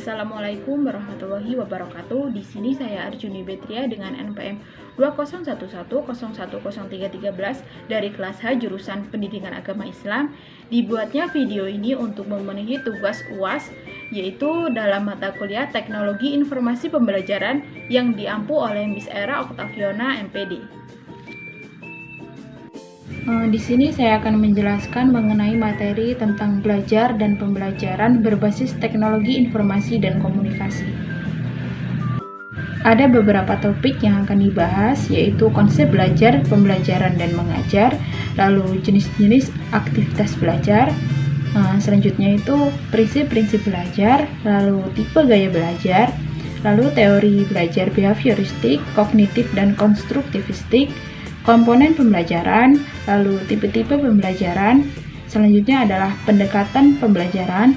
Assalamualaikum warahmatullahi wabarakatuh. Di sini saya Arjuni Betria dengan NPM 201101010313 dari kelas H jurusan Pendidikan Agama Islam. Dibuatnya video ini untuk memenuhi tugas UAS, yaitu dalam mata kuliah Teknologi Informasi Pembelajaran yang diampu oleh Miss Era Octaviona MPD. Di sini saya akan menjelaskan mengenai materi tentang belajar dan pembelajaran berbasis teknologi informasi dan komunikasi. Ada beberapa topik yang akan dibahas, yaitu konsep belajar, pembelajaran dan mengajar, lalu jenis-jenis aktivitas belajar, selanjutnya itu prinsip-prinsip belajar, lalu tipe gaya belajar, lalu teori belajar behavioristik, kognitif dan konstruktivistik, komponen pembelajaran, lalu tipe-tipe pembelajaran, selanjutnya adalah pendekatan pembelajaran,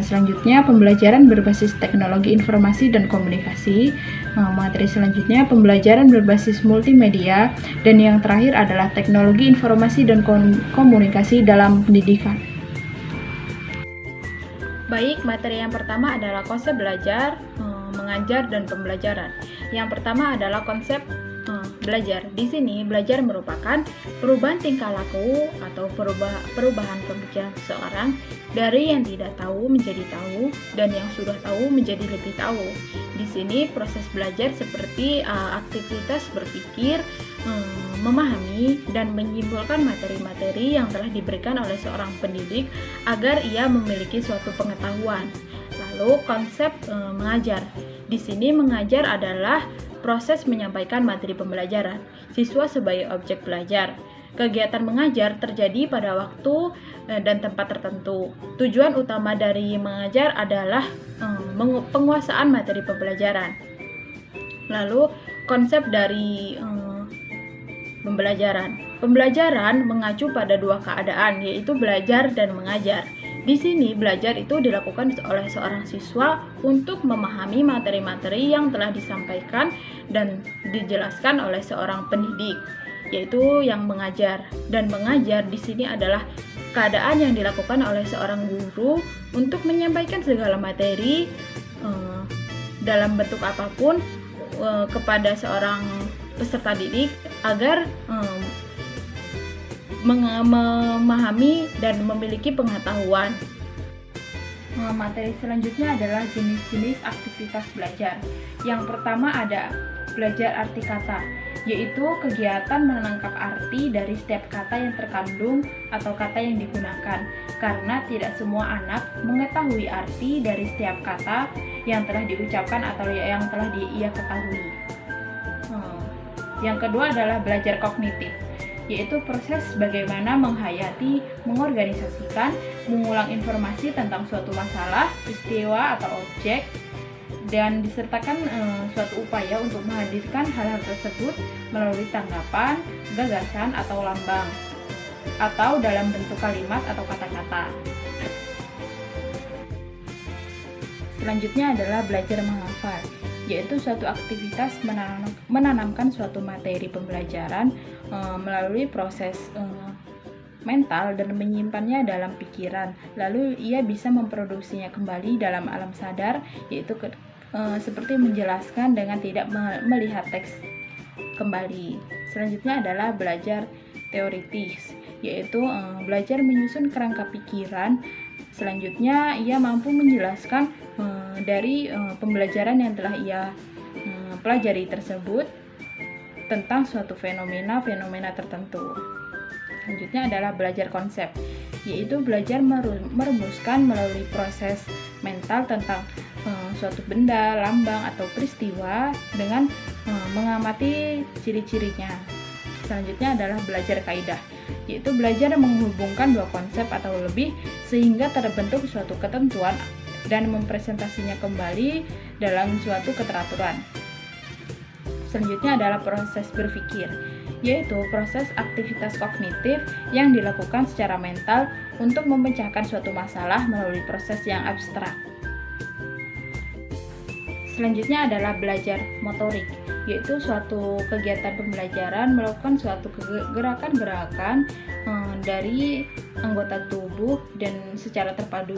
selanjutnya pembelajaran berbasis teknologi informasi dan komunikasi, materi selanjutnya pembelajaran berbasis multimedia, dan yang terakhir adalah teknologi informasi dan komunikasi dalam pendidikan. Baik, materi yang pertama adalah konsep belajar, mengajar, dan pembelajaran. Yang pertama adalah konsep belajar. Di sini belajar merupakan perubahan tingkah laku atau perubahan pemikiran seseorang dari yang tidak tahu menjadi tahu dan yang sudah tahu menjadi lebih tahu. Di sini proses belajar seperti aktivitas berpikir, memahami dan menyimpulkan materi-materi yang telah diberikan oleh seorang pendidik agar ia memiliki suatu pengetahuan. Lalu konsep mengajar. Di sini mengajar adalah proses menyampaikan materi pembelajaran siswa sebagai objek belajar. Kegiatan mengajar terjadi pada waktu dan tempat tertentu. Tujuan utama dari mengajar adalah penguasaan materi pembelajaran. Lalu konsep dari pembelajaran. Pembelajaran mengacu pada dua keadaan, yaitu belajar dan mengajar. Di sini belajar itu dilakukan oleh seorang siswa untuk memahami materi-materi yang telah disampaikan dan dijelaskan oleh seorang pendidik, yaitu yang mengajar. Dan mengajar di sini adalah keadaan yang dilakukan oleh seorang guru untuk menyampaikan segala materi dalam bentuk apapun kepada seorang peserta didik agar memahami dan memiliki pengetahuan. Materi selanjutnya adalah jenis-jenis aktivitas belajar. Yang pertama ada belajar arti kata, yaitu kegiatan menangkap arti dari setiap kata yang terkandung atau kata yang digunakan, karena tidak semua anak mengetahui arti dari setiap kata yang telah diucapkan atau yang telah ia ketahui. Yang kedua adalah belajar kognitif, yaitu proses bagaimana menghayati, mengorganisasikan, mengulang informasi tentang suatu masalah, peristiwa atau objek, dan disertakan suatu upaya untuk menghadirkan hal-hal tersebut melalui tanggapan, gagasan, atau lambang, atau dalam bentuk kalimat atau kata-kata. Selanjutnya adalah belajar menghafal, yaitu suatu aktivitas menanamkan suatu materi pembelajaran melalui proses mental dan menyimpannya dalam pikiran, lalu ia bisa memproduksinya kembali dalam alam sadar, yaitu seperti menjelaskan dengan tidak melihat teks kembali. Selanjutnya adalah belajar teoritis, yaitu belajar menyusun kerangka pikiran. Selanjutnya ia mampu menjelaskan dari pembelajaran yang telah ia pelajari tersebut tentang suatu fenomena tertentu. Selanjutnya adalah belajar konsep, yaitu belajar merumuskan melalui proses mental tentang suatu benda, lambang, atau peristiwa dengan mengamati ciri-cirinya. Selanjutnya adalah belajar kaidah, yaitu belajar menghubungkan dua konsep atau lebih sehingga terbentuk suatu ketentuan dan mempresentasinya kembali dalam suatu keteraturan. Selanjutnya adalah proses berpikir, yaitu proses aktivitas kognitif yang dilakukan secara mental untuk memecahkan suatu masalah melalui proses yang abstrak. Selanjutnya adalah belajar motorik, yaitu suatu kegiatan pembelajaran melakukan suatu gerakan-gerakan dari anggota tubuh dan secara terpadu.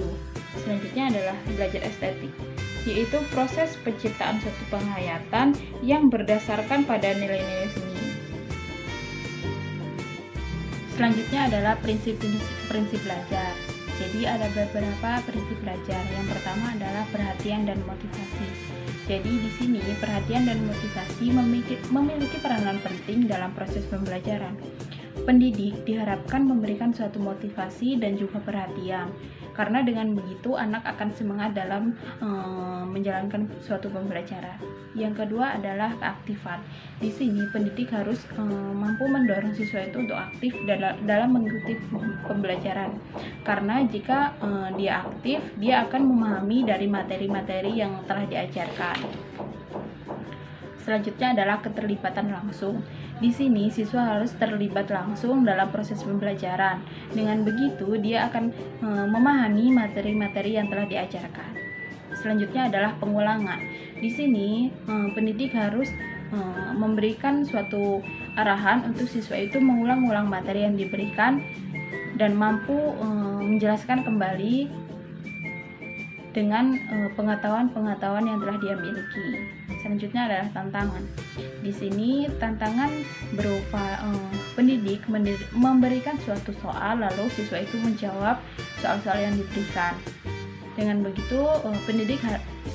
Selanjutnya adalah belajar estetik, yaitu proses penciptaan suatu penghayatan yang berdasarkan pada nilai-nilai seni. Selanjutnya adalah prinsip belajar. Jadi ada beberapa prinsip belajar. Yang pertama adalah perhatian dan motivasi. Jadi di sini perhatian dan motivasi memiliki peranan penting dalam proses pembelajaran. Pendidik diharapkan memberikan suatu motivasi dan juga perhatian, karena dengan begitu anak akan semangat dalam menjalankan suatu pembelajaran. Yang kedua adalah keaktifan. Di sini pendidik harus mampu mendorong siswa itu untuk aktif dalam mengikuti pembelajaran, karena jika dia aktif, dia akan memahami dari materi-materi yang telah diajarkan. Selanjutnya adalah keterlibatan langsung. Di sini siswa harus terlibat langsung dalam proses pembelajaran. Dengan begitu dia akan memahami materi-materi yang telah diajarkan. Selanjutnya adalah pengulangan. Di sini pendidik harus memberikan suatu arahan untuk siswa itu mengulang-ulang materi yang diberikan dan mampu menjelaskan kembali dengan pengetahuan-pengetahuan yang telah dia miliki. Selanjutnya adalah tantangan. Di sini tantangan berupa pendidik memberikan suatu soal, lalu siswa itu menjawab soal-soal yang diberikan. Dengan begitu pendidik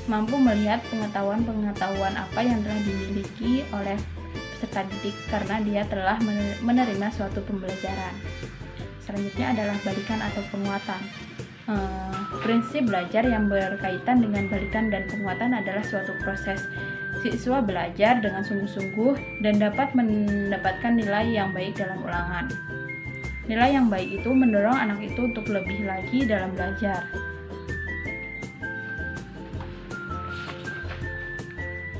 mampu melihat pengetahuan-pengetahuan apa yang telah dimiliki oleh peserta didik karena dia telah menerima suatu pembelajaran. Selanjutnya adalah balikan atau penguatan. Prinsip belajar yang berkaitan dengan balikan dan penguatan adalah suatu proses. Siswa belajar dengan sungguh-sungguh dan dapat mendapatkan nilai yang baik dalam ulangan. Nilai yang baik itu mendorong anak itu untuk lebih lagi dalam belajar.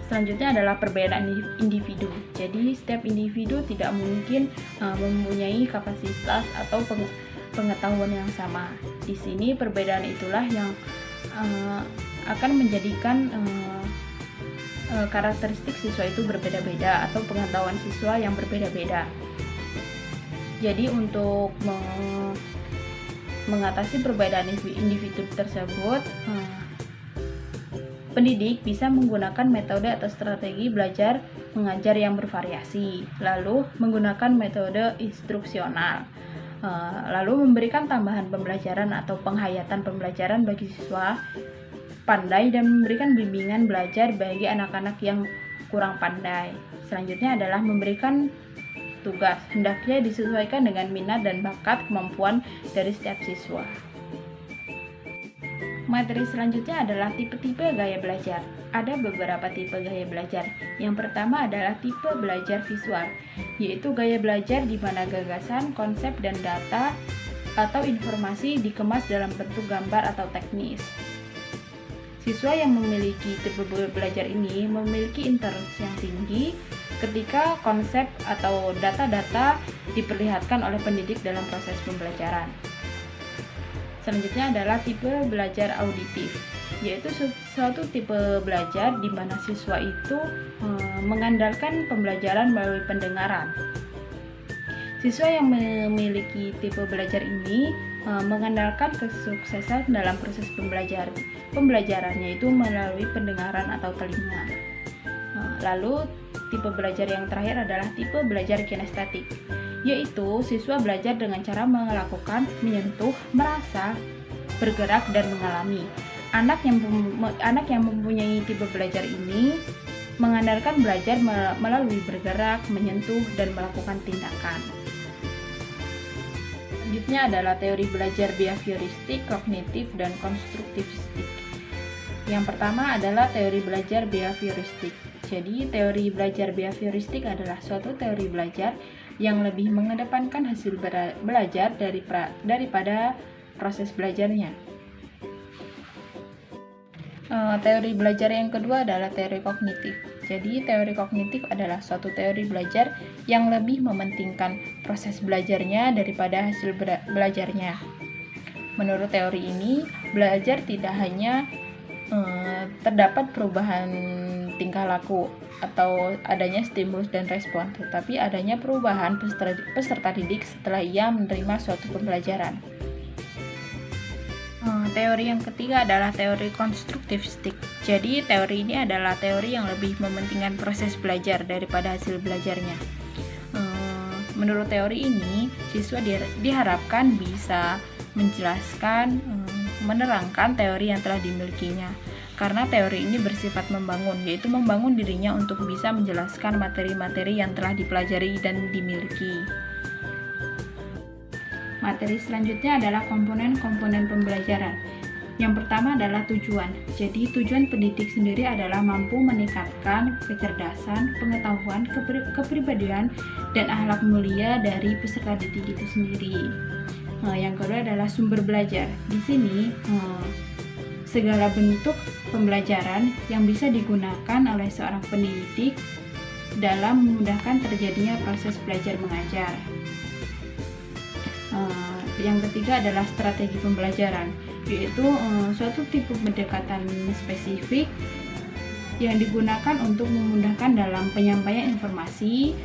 Selanjutnya adalah perbedaan individu. Jadi setiap individu tidak mungkin mempunyai kapasitas atau pengetahuan yang sama. Di sini perbedaan itulah yang akan menjadikan karakteristik siswa itu berbeda-beda atau pengetahuan siswa yang berbeda-beda. Jadi untuk mengatasi perbedaan individu tersebut, pendidik bisa menggunakan metode atau strategi belajar mengajar yang bervariasi, lalu menggunakan metode instruksional, lalu memberikan tambahan pembelajaran atau penghayatan pembelajaran bagi siswa pandai dan memberikan bimbingan belajar bagi anak-anak yang kurang pandai. Selanjutnya adalah memberikan tugas, hendaknya disesuaikan dengan minat dan bakat kemampuan dari setiap siswa. Materi selanjutnya adalah tipe-tipe gaya belajar. Ada beberapa tipe gaya belajar. Yang pertama adalah tipe belajar visual, yaitu gaya belajar di mana gagasan, konsep, dan data atau informasi dikemas dalam bentuk gambar atau teknis. Siswa yang memiliki tipe belajar ini memiliki interaksi yang tinggi ketika konsep atau data-data diperlihatkan oleh pendidik dalam proses pembelajaran. Selanjutnya adalah tipe belajar auditif, yaitu suatu tipe belajar di mana siswa itu mengandalkan pembelajaran melalui pendengaran. Siswa yang memiliki tipe belajar ini mengandalkan kesuksesan dalam proses pembelajarannya itu melalui pendengaran atau telinga. Lalu tipe belajar yang terakhir adalah tipe belajar kinestetik, yaitu siswa belajar dengan cara melakukan, menyentuh, merasa, bergerak, dan mengalami. Anak yang mempunyai tipe belajar ini mengandalkan belajar melalui bergerak, menyentuh, dan melakukan tindakan. Selanjutnya adalah teori belajar behavioristik, kognitif, dan konstruktivistik. Yang pertama adalah teori belajar behavioristik. Jadi, teori belajar behavioristik adalah suatu teori belajar yang lebih mengedepankan hasil belajar daripada proses belajarnya. Teori belajar yang kedua adalah teori kognitif. Jadi, teori kognitif adalah suatu teori belajar yang lebih mementingkan proses belajarnya daripada hasil belajarnya. Menurut teori ini, belajar tidak hanya terdapat perubahan tingkah laku atau adanya stimulus dan respon, tetapi adanya perubahan peserta didik setelah ia menerima suatu pembelajaran. Teori yang ketiga adalah teori konstruktivistik. Jadi teori ini adalah teori yang lebih mementingkan proses belajar daripada hasil belajarnya. Menurut teori ini, siswa diharapkan bisa menjelaskan, menerangkan teori yang telah dimilikinya. Karena teori ini bersifat membangun, yaitu membangun dirinya untuk bisa menjelaskan materi-materi yang telah dipelajari dan dimiliki. Materi selanjutnya adalah komponen-komponen pembelajaran. Yang pertama adalah tujuan. Jadi tujuan pendidik sendiri adalah mampu meningkatkan kecerdasan, pengetahuan, kepribadian, dan akhlak mulia dari peserta didik itu sendiri. Yang kedua adalah sumber belajar. Di sini segala bentuk pembelajaran yang bisa digunakan oleh seorang pendidik dalam memudahkan terjadinya proses belajar mengajar. Yang ketiga adalah strategi pembelajaran, yaitu suatu tipe pendekatan spesifik yang digunakan untuk memudahkan dalam penyampaian informasi,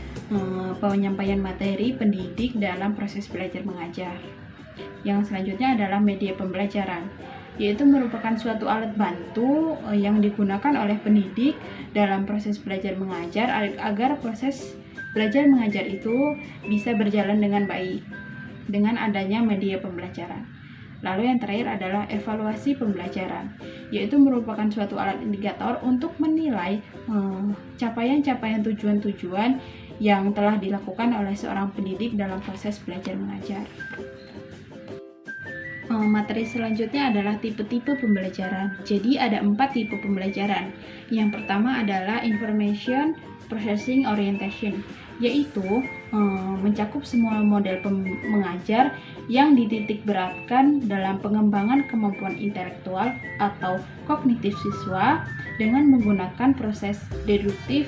penyampaian materi pendidik dalam proses belajar mengajar. Yang selanjutnya adalah media pembelajaran, yaitu merupakan suatu alat bantu yang digunakan oleh pendidik dalam proses belajar mengajar agar proses belajar mengajar itu bisa berjalan dengan baik dengan adanya media pembelajaran. Lalu yang terakhir adalah evaluasi pembelajaran, yaitu merupakan suatu alat indikator untuk menilai capaian-capaian tujuan-tujuan yang telah dilakukan oleh seorang pendidik dalam proses belajar mengajar. Materi selanjutnya adalah tipe-tipe pembelajaran. Jadi ada 4 tipe pembelajaran. Yang pertama adalah Information Processing Orientation, yaitu mencakup semua model mengajar yang dititik beratkan dalam pengembangan kemampuan intelektual atau kognitif siswa dengan menggunakan proses deduktif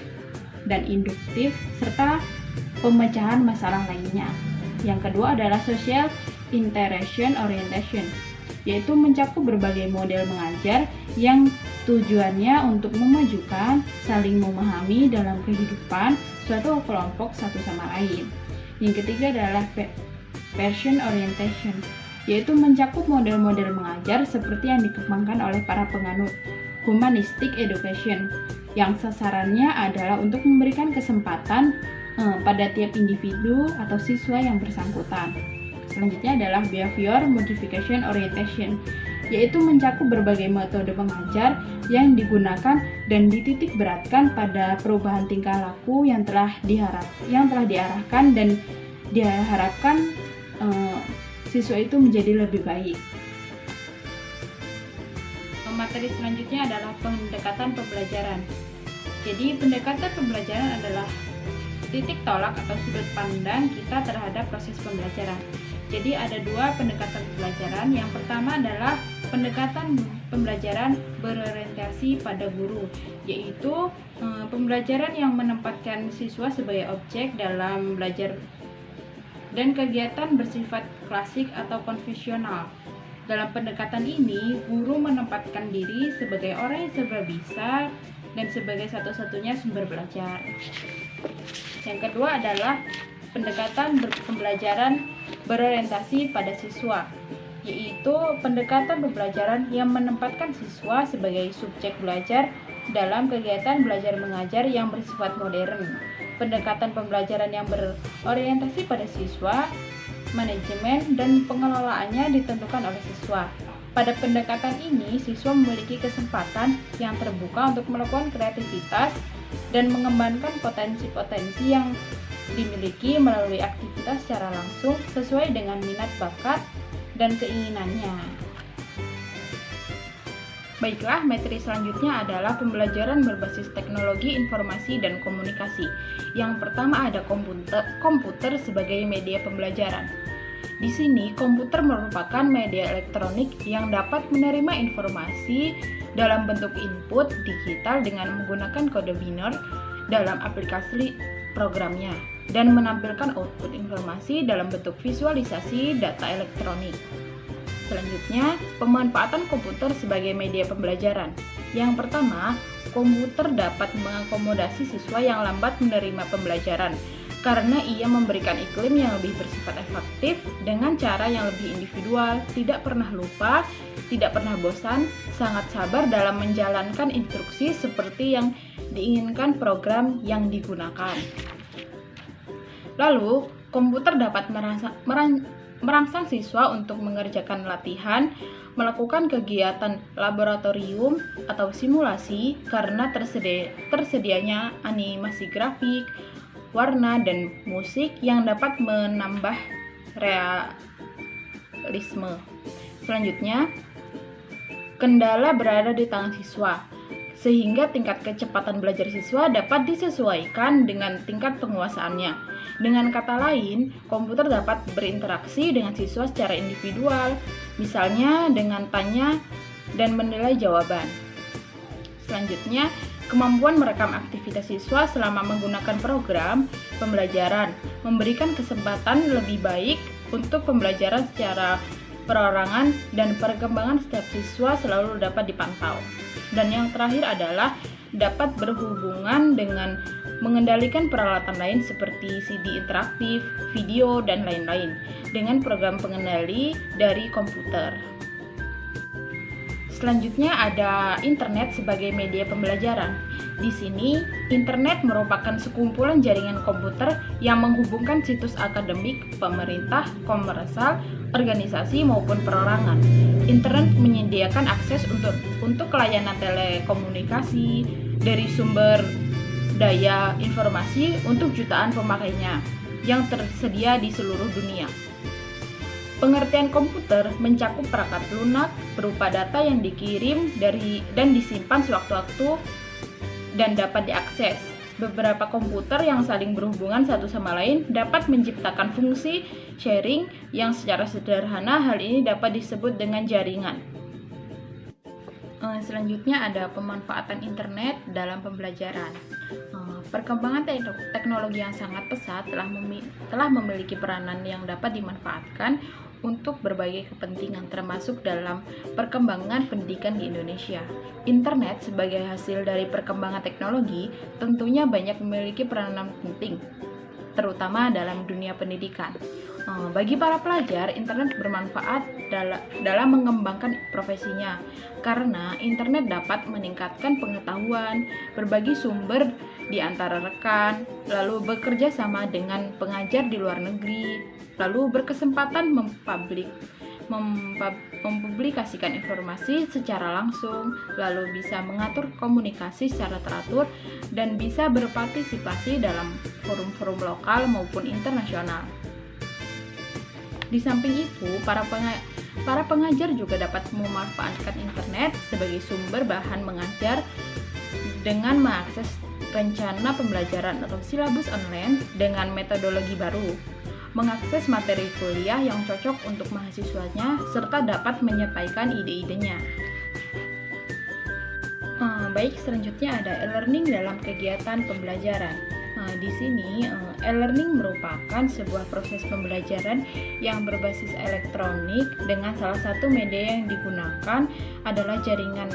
dan induktif serta pemecahan masalah lainnya. Yang kedua adalah Social Interaction Orientation, yaitu mencakup berbagai model mengajar yang tujuannya untuk memajukan saling memahami dalam kehidupan suatu kelompok satu sama lain. Yang ketiga adalah Person Orientation, yaitu mencakup model-model mengajar seperti yang dikembangkan oleh para penganut Humanistic Education, yang sasarannya adalah untuk memberikan kesempatan pada tiap individu atau siswa yang bersangkutan. Selanjutnya adalah Behavior Modification Orientation, yaitu mencakup berbagai metode mengajar yang digunakan dan dititik beratkan pada perubahan tingkah laku yang telah diarahkan dan diharapkan siswa itu menjadi lebih baik. Materi selanjutnya adalah pendekatan pembelajaran. Jadi pendekatan pembelajaran adalah titik tolak atau sudut pandang kita terhadap proses pembelajaran. Jadi ada 2 pendekatan pembelajaran. Yang pertama adalah pendekatan pembelajaran berorientasi pada guru, yaitu pembelajaran yang menempatkan siswa sebagai objek dalam belajar dan kegiatan bersifat klasik atau konvensional. Dalam pendekatan ini, guru menempatkan diri sebagai orang yang serba bisa dan sebagai satu-satunya sumber belajar. Yang kedua adalah pendekatan pembelajaran berorientasi pada siswa, yaitu pendekatan pembelajaran yang menempatkan siswa sebagai subjek belajar dalam kegiatan belajar mengajar yang bersifat modern. Pendekatan pembelajaran yang berorientasi pada siswa, manajemen dan pengelolaannya ditentukan oleh siswa. Pada pendekatan ini, siswa memiliki kesempatan yang terbuka untuk melakukan kreativitas dan mengembangkan potensi-potensi yang dimiliki melalui aktivitas secara langsung sesuai dengan minat bakat dan keinginannya. Baiklah, materi selanjutnya adalah pembelajaran berbasis teknologi informasi dan komunikasi. Yang pertama ada komputer sebagai media pembelajaran. Di sini, komputer merupakan media elektronik yang dapat menerima informasi dalam bentuk input digital dengan menggunakan kode binär dalam aplikasi programnya dan menampilkan output informasi dalam bentuk visualisasi data elektronik. Selanjutnya, pemanfaatan komputer sebagai media pembelajaran. Yang pertama, komputer dapat mengakomodasi siswa yang lambat menerima pembelajaran karena ia memberikan iklim yang lebih bersifat efektif dengan cara yang lebih individual, tidak pernah lupa, tidak pernah bosan, sangat sabar dalam menjalankan instruksi seperti yang diinginkan program yang digunakan. Lalu, komputer dapat merangsang siswa untuk mengerjakan latihan, melakukan kegiatan laboratorium atau simulasi karena tersedianya animasi grafik, warna, dan musik yang dapat menambah realisme. Selanjutnya, kendala berada di tangan siswa, sehingga tingkat kecepatan belajar siswa dapat disesuaikan dengan tingkat penguasaannya. Dengan kata lain, komputer dapat berinteraksi dengan siswa secara individual, misalnya dengan tanya dan menilai jawaban. Selanjutnya, kemampuan merekam aktivitas siswa selama menggunakan program pembelajaran memberikan kesempatan lebih baik untuk pembelajaran secara perorangan dan perkembangan setiap siswa selalu dapat dipantau. Dan yang terakhir adalah dapat berhubungan dengan mengendalikan peralatan lain seperti CD interaktif, video, dan lain-lain dengan program pengendali dari komputer. Selanjutnya ada internet sebagai media pembelajaran. Di sini, internet merupakan sekumpulan jaringan komputer yang menghubungkan situs akademik, pemerintah, komersial, organisasi maupun perorangan. Internet menyediakan akses untuk layanan telekomunikasi dari sumber daya informasi untuk jutaan pemakainya yang tersedia di seluruh dunia. Pengertian komputer mencakup perangkat lunak berupa data yang dikirim dan disimpan sewaktu-waktu dan dapat diakses. Beberapa komputer yang saling berhubungan satu sama lain dapat menciptakan fungsi sharing yang secara sederhana hal ini dapat disebut dengan jaringan. Selanjutnya ada pemanfaatan internet dalam pembelajaran. Perkembangan teknologi yang sangat pesat telah memiliki peranan yang dapat dimanfaatkan untuk berbagai kepentingan termasuk dalam perkembangan pendidikan di Indonesia. Internet sebagai hasil dari perkembangan teknologi tentunya banyak memiliki peranan penting, terutama dalam dunia pendidikan. Bagi para pelajar, internet bermanfaat dalam mengembangkan profesinya karena internet dapat meningkatkan pengetahuan, berbagi sumber di antara rekan, lalu bekerja sama dengan pengajar di luar negeri, lalu berkesempatan mempublikasikan informasi secara langsung, lalu bisa mengatur komunikasi secara teratur, dan bisa berpartisipasi dalam forum-forum lokal maupun internasional. Di samping itu, para pengajar juga dapat memanfaatkan internet sebagai sumber bahan mengajar dengan mengakses rencana pembelajaran atau silabus online dengan metodologi baru, mengakses materi kuliah yang cocok untuk mahasiswanya, serta dapat menyampaikan ide-idenya. Baik, selanjutnya ada e-learning dalam kegiatan pembelajaran. Di sini, e-learning merupakan sebuah proses pembelajaran yang berbasis elektronik dengan salah satu media yang digunakan adalah jaringan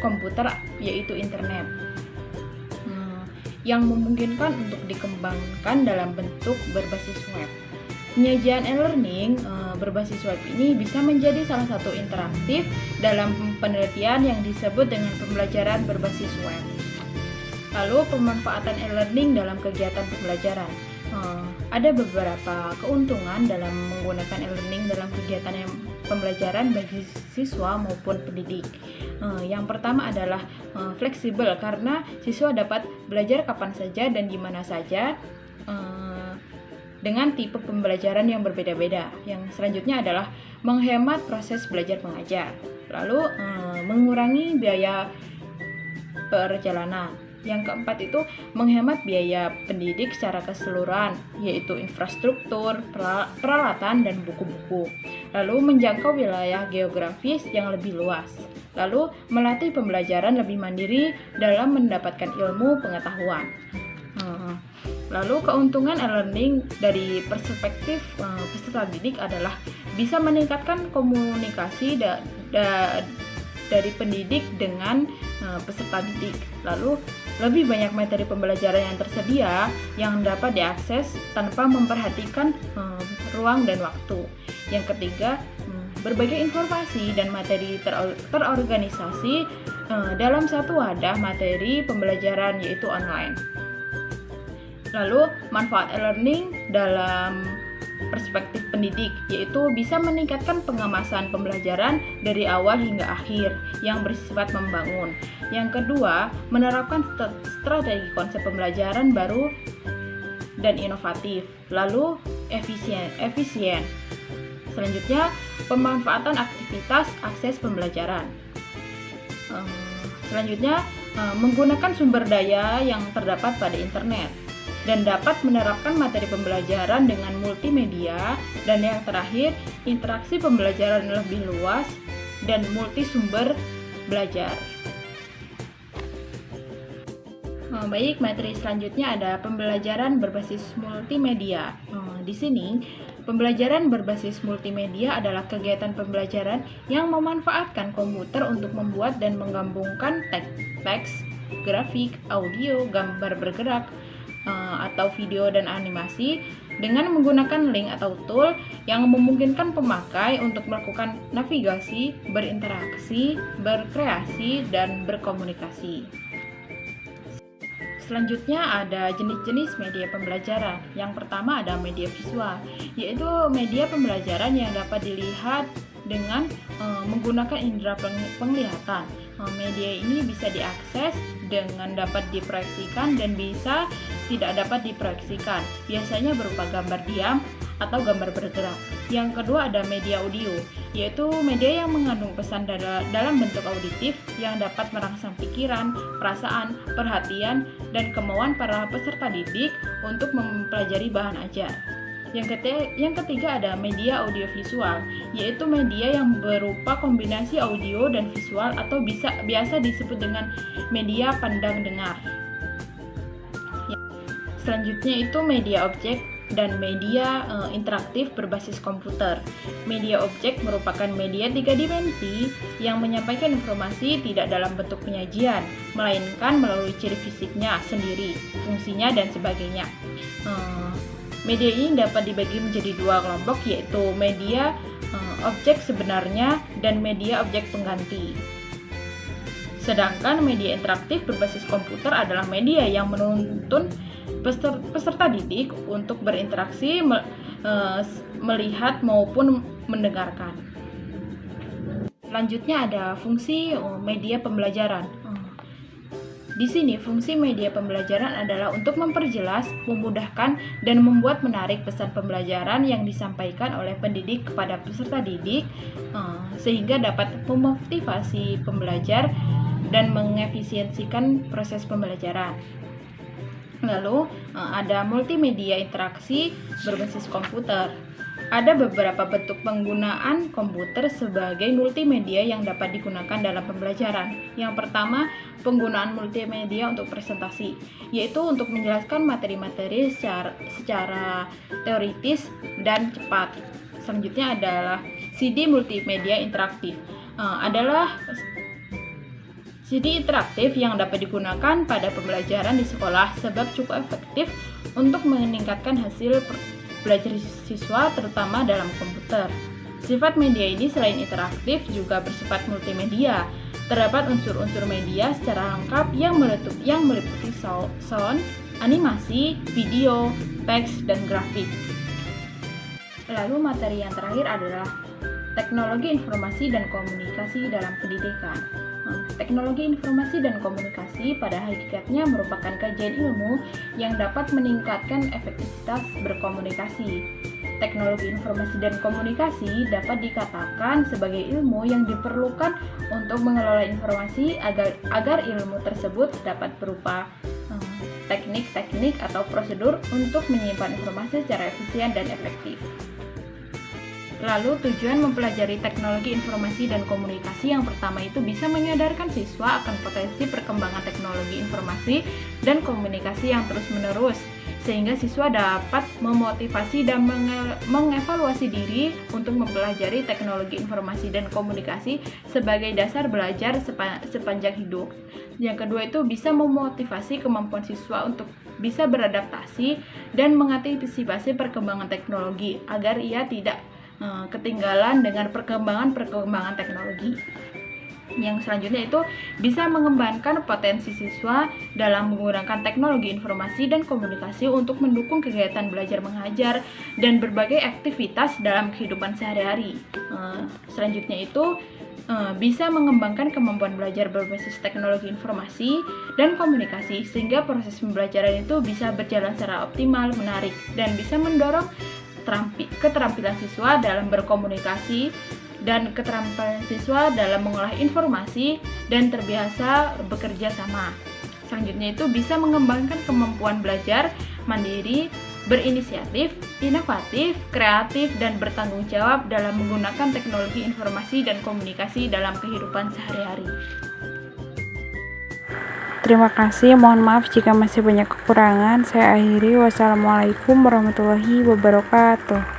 komputer, yaitu internet, yang memungkinkan untuk dikembangkan dalam bentuk berbasis web. Penyajian e-learning berbasis web ini bisa menjadi salah satu interaktif dalam penelitian yang disebut dengan pembelajaran berbasis web. Lalu pemanfaatan e-learning dalam kegiatan pembelajaran. Ada beberapa keuntungan dalam menggunakan e-learning dalam kegiatan pembelajaran bagi siswa maupun pendidik. Yang pertama adalah fleksibel karena siswa dapat belajar kapan saja dan di mana saja dengan tipe pembelajaran yang berbeda-beda. Yang selanjutnya adalah menghemat proses belajar mengajar. Lalu mengurangi biaya perjalanan. Yang keempat itu menghemat biaya pendidik secara keseluruhan, yaitu infrastruktur, peralatan, dan buku-buku. Lalu menjangkau wilayah geografis yang lebih luas. Lalu melatih pembelajaran lebih mandiri dalam mendapatkan ilmu pengetahuan. Lalu keuntungan e-learning dari perspektif peserta didik adalah bisa meningkatkan komunikasi dari pendidik dengan peserta didik. Lalu, lebih banyak materi pembelajaran yang tersedia yang dapat diakses tanpa memperhatikan ruang dan waktu. Yang ketiga, berbagai informasi dan materi terorganisasi dalam satu wadah materi pembelajaran, yaitu online. Lalu, manfaat e-learning dalam perspektif pendidik, yaitu bisa meningkatkan pengemasan pembelajaran dari awal hingga akhir yang bersifat membangun. Yang kedua, menerapkan strategi konsep pembelajaran baru dan inovatif. Lalu, efisien. Selanjutnya, pemanfaatan aktivitas akses pembelajaran. Selanjutnya, menggunakan sumber daya yang terdapat pada internet dan dapat menerapkan materi pembelajaran dengan multimedia. Dan yang terakhir, interaksi pembelajaran lebih luas dan multi sumber belajar. Baik, materi selanjutnya ada pembelajaran berbasis multimedia. Di sini, pembelajaran berbasis multimedia adalah kegiatan pembelajaran yang memanfaatkan komputer untuk membuat dan menggabungkan teks, grafik, audio, gambar bergerak, atau video dan animasi dengan menggunakan link atau tool yang memungkinkan pemakai untuk melakukan navigasi, berinteraksi, berkreasi, dan berkomunikasi. Selanjutnya ada jenis-jenis media pembelajaran. Yang pertama ada media visual, yaitu media pembelajaran yang dapat dilihat dengan menggunakan indera penglihatan. Media ini bisa diakses dengan dapat diproyeksikan dan bisa tidak dapat diproyeksikan, biasanya berupa gambar diam atau gambar bergerak. Yang kedua ada media audio, yaitu media yang mengandung pesan dalam bentuk auditif yang dapat merangsang pikiran, perasaan, perhatian, dan kemauan para peserta didik untuk mempelajari bahan ajar. Yang ketiga ada media audiovisual, yaitu media yang berupa kombinasi audio dan visual atau biasa disebut dengan media pandang dengar. Selanjutnya itu media objek dan media interaktif berbasis komputer. Media objek merupakan media 3 dimensi yang menyampaikan informasi tidak dalam bentuk penyajian, melainkan melalui ciri fisiknya sendiri, fungsinya, dan sebagainya. Media ini dapat dibagi menjadi dua kelompok, yaitu media objek sebenarnya dan media objek pengganti. Sedangkan media interaktif berbasis komputer adalah media yang menuntun peserta didik untuk berinteraksi, melihat maupun mendengarkan. Selanjutnya ada fungsi media pembelajaran. Di sini fungsi media pembelajaran adalah untuk memperjelas, memudahkan, dan membuat menarik pesan pembelajaran yang disampaikan oleh pendidik kepada peserta didik, sehingga dapat memotivasi pembelajar dan mengefisiensikan proses pembelajaran. Lalu ada multimedia interaksi berbasis komputer. Ada beberapa bentuk penggunaan komputer sebagai multimedia yang dapat digunakan dalam pembelajaran. Yang pertama, penggunaan multimedia untuk presentasi, yaitu untuk menjelaskan materi-materi secara teoritis dan cepat. Selanjutnya adalah CD multimedia interaktif. Adalah CD interaktif yang dapat digunakan pada pembelajaran di sekolah sebab cukup efektif untuk meningkatkan hasil belajar siswa terutama dalam komputer. Sifat media ini selain interaktif juga bersifat multimedia. Terdapat unsur-unsur media secara lengkap yang meliputi sound, animasi, video, teks, dan grafik. Lalu materi yang terakhir adalah teknologi informasi dan komunikasi dalam pendidikan. Teknologi informasi dan komunikasi pada hakikatnya merupakan kajian ilmu yang dapat meningkatkan efektivitas berkomunikasi. Teknologi informasi dan komunikasi dapat dikatakan sebagai ilmu yang diperlukan untuk mengelola informasi agar ilmu tersebut dapat berupa teknik-teknik atau prosedur untuk menyimpan informasi secara efisien dan efektif. Lalu tujuan mempelajari teknologi informasi dan komunikasi yang pertama itu bisa menyadarkan siswa akan potensi perkembangan teknologi informasi dan komunikasi yang terus-menerus, sehingga siswa dapat memotivasi dan mengevaluasi diri untuk mempelajari teknologi informasi dan komunikasi sebagai dasar belajar sepanjang hidup. Yang kedua itu bisa memotivasi kemampuan siswa untuk bisa beradaptasi dan mengantisipasi perkembangan teknologi agar ia tidak ketinggalan dengan perkembangan teknologi. Yang selanjutnya itu bisa mengembangkan potensi siswa dalam menggunakan teknologi informasi dan komunikasi untuk mendukung kegiatan belajar mengajar dan berbagai aktivitas dalam kehidupan sehari-hari. Selanjutnya itu bisa mengembangkan kemampuan belajar berbasis teknologi informasi dan komunikasi sehingga proses pembelajaran itu bisa berjalan secara optimal, menarik, dan bisa mendorang keterampilan siswa dalam berkomunikasi dan keterampilan siswa dalam mengolah informasi dan terbiasa bekerja sama. Selanjutnya itu bisa mengembangkan kemampuan belajar mandiri, berinisiatif, inovatif, kreatif, dan bertanggung jawab dalam menggunakan teknologi informasi dan komunikasi dalam kehidupan sehari-hari. Terima kasih, mohon maaf jika masih banyak kekurangan. Saya akhiri. Wassalamualaikum warahmatullahi wabarakatuh.